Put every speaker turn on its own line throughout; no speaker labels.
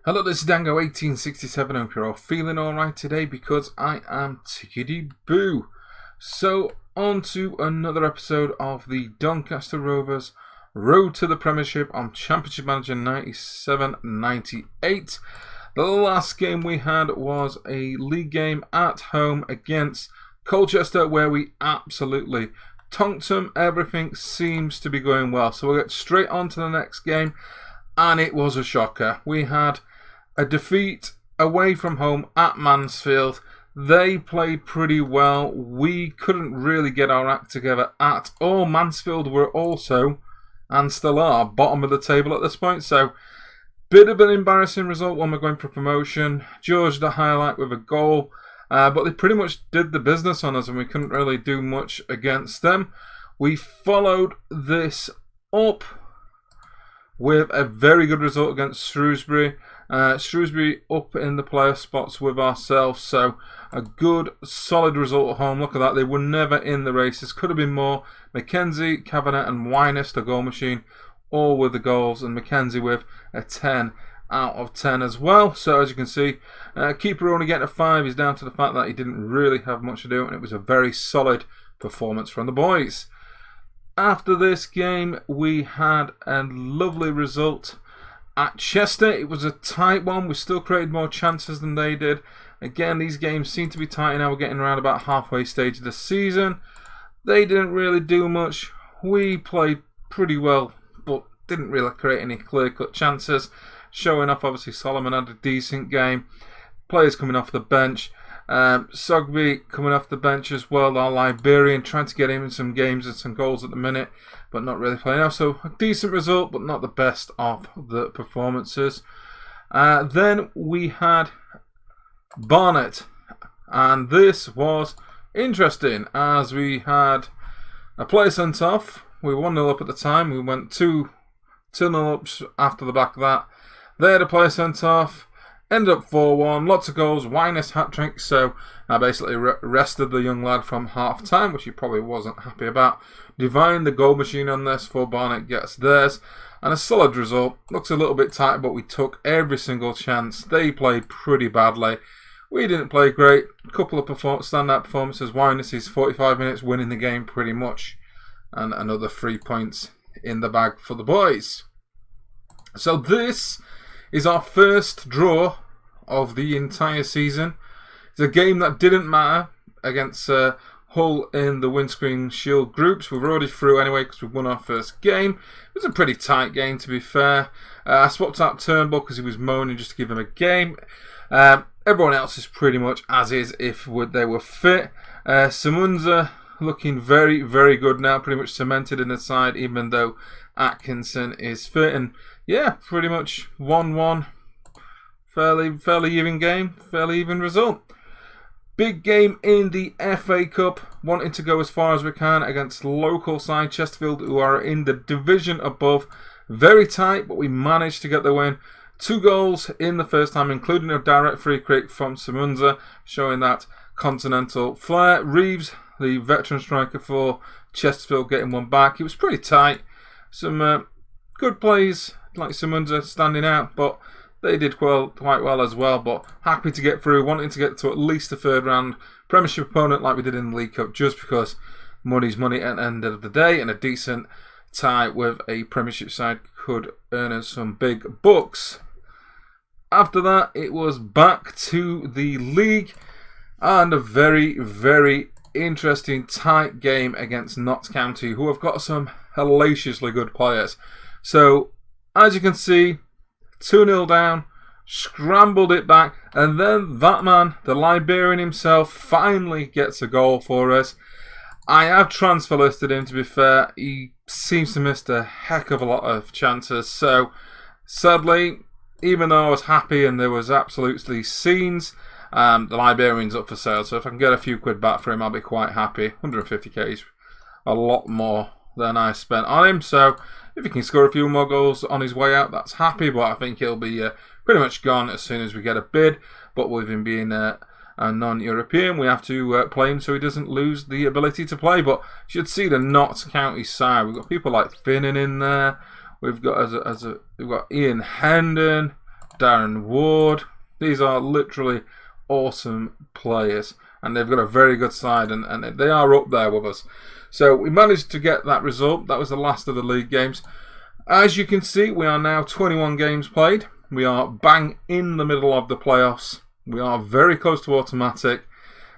Hello, this is Dango1867. I hope you're all feeling alright today because I am tickety boo. So, on to another episode of the Doncaster Rovers Road to the Premiership on Championship Manager 97-98. The last game we had was a league game at home against Colchester where we absolutely tonked them. Everything seems to be going well. So we'll get straight on to the next game, and it was a shocker. We had a defeat away from home at Mansfield. They played pretty well. We couldn't really get our act together at all. Mansfield were also, and still are, bottom of the table at this point. So, bit of an embarrassing result when we're going for promotion. George the highlight with a goal. But they pretty much did the business on us and we couldn't really do much against them. We followed this up with a very good result against Shrewsbury. Shrewsbury up in the playoff spots with ourselves, so a good solid result at home. Look at that, they were never in the races. Could have been more. Mackenzie, Kavanagh and Winus, the goal machine, all with the goals, and Mackenzie with a 10 out of 10 as well. So as you can see, keeper only getting a 5 is down to the fact that he didn't really have much to do, and it was a very solid performance from the boys. After this game, we had a lovely result at Chester. It was a tight one. We still created more chances than they did. Again, these games seem to be tight now. We're getting around about halfway stage of the season. They didn't really do much. We played pretty well, but didn't really create any clear-cut chances. Showing off, obviously, Solomon had a decent game. Players coming off the bench. Sogby coming off the bench as well, our Liberian, trying to get him in some games and some goals at the minute, but not really playing out. So a decent result, but not the best of the performances. Then we had Barnet, and this was interesting as we had a player sent off. We were 1-0 up at the time. We went 2-0 up after the back of that. They had a player sent off. Ended up 4-1, lots of goals, Winus hat-trick, so I basically rested the young lad from half-time, which he probably wasn't happy about. Divine, the goal machine on this for Barnet, gets theirs, and a solid result. Looks a little bit tight, but we took every single chance. They played pretty badly. We didn't play great. A couple of standout performances. Winus is 45 minutes winning the game pretty much, and another 3 points in the bag for the boys. So this is our first draw of the entire season. It's a game that didn't matter against Hull in the Windscreen Shield groups. We're already through anyway because we won our first game. It was a pretty tight game, to be fair. I swapped out Turnbull because he was moaning just to give him a game. Everyone else is pretty much as is if they were fit. Simunza looking very, very good now, pretty much cemented in the side, even though Atkinson is fit. And yeah, pretty much 1-1. Fairly even game, fairly even result. Big game in the FA Cup. Wanting to go as far as we can against local side Chesterfield, who are in the division above. Very tight, but we managed to get the win. 2 goals in the first time, including a direct free kick from Simunza, showing that continental flair. Reeves, the veteran striker for Chesterfield, getting one back. It was pretty tight. Some good plays like Simunza standing out, but they did quite well as well. But happy to get through, wanting to get to at least the third round. Premiership opponent like we did in the League Cup, just because money's money at the end of the day, and a decent tie with a Premiership side could earn us some big bucks. After that, it was back to the league, and a very, very interesting tight game against Notts County, who have got some hellaciously good players. So, as you can see, 2-0 down, scrambled it back, and then that man, the Liberian himself, finally gets a goal for us. I have transfer listed him, to be fair. He seems to miss a heck of a lot of chances. So, sadly, even though I was happy and there was absolutely scenes, the Liberian's up for sale. So if I can get a few quid back for him, I'll be quite happy. 150k is a lot more than I spent on him. So if he can score a few more goals on his way out, that's happy. But I think he'll be pretty much gone as soon as we get a bid. But with him being a non-European, we have to play him so he doesn't lose the ability to play. But you should see the Notts County side. We've got people like Finnan in there. We've got we've got Ian Hendon, Darren Ward. These are literally awesome players, and they've got a very good side, and they are up there with us. So we managed to get that result. That was the last of the league games. As you can see, we are now 21 games played. We are bang in the middle of the playoffs. We are very close to automatic.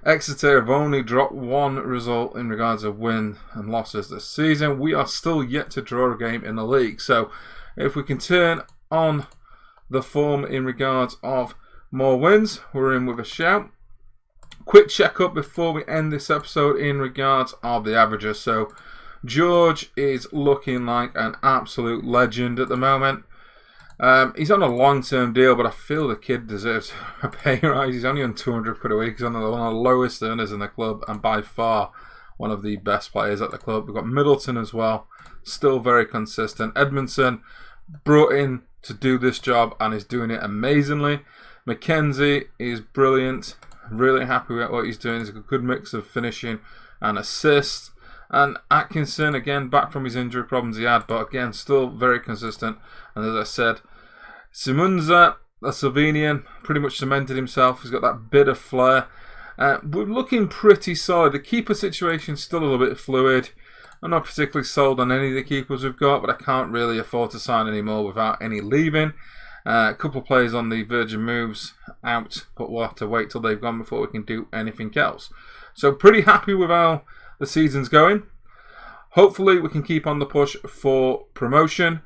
Exeter have only dropped one result in regards of wins and losses this season. We are still yet to draw a game in the league. So if we can turn on the form in regards of more wins, we're in with a shout. Quick check-up before we end this episode in regards of the averages. So George is looking like an absolute legend at the moment. He's on a long-term deal, but I feel the kid deserves a pay rise. He's only on 200 quid a week. He's one of the lowest earners in the club, and by far one of the best players at the club. We've got Middleton as well, still very consistent. Edmondson brought in to do this job and is doing it amazingly. Mackenzie is brilliant. Really happy with what he's doing. He's got a good mix of finishing and assists. And Atkinson, again, back from his injury problems he had, but again, still very consistent. And as I said, Simunza, the Slovenian, pretty much cemented himself. He's got that bit of flair. We're looking pretty solid. The keeper situation is still a little bit fluid. I'm not particularly sold on any of the keepers we've got, but I can't really afford to sign any more without any leaving. A couple of players on the Virgin moves out, but we'll have to wait till they've gone before we can do anything else. So pretty happy with how the season's going. Hopefully we can keep on the push for promotion.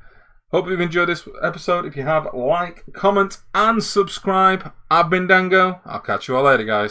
Hope you've enjoyed this episode. If you have, like, comment and subscribe. I've been Dango. I'll catch you all later, guys.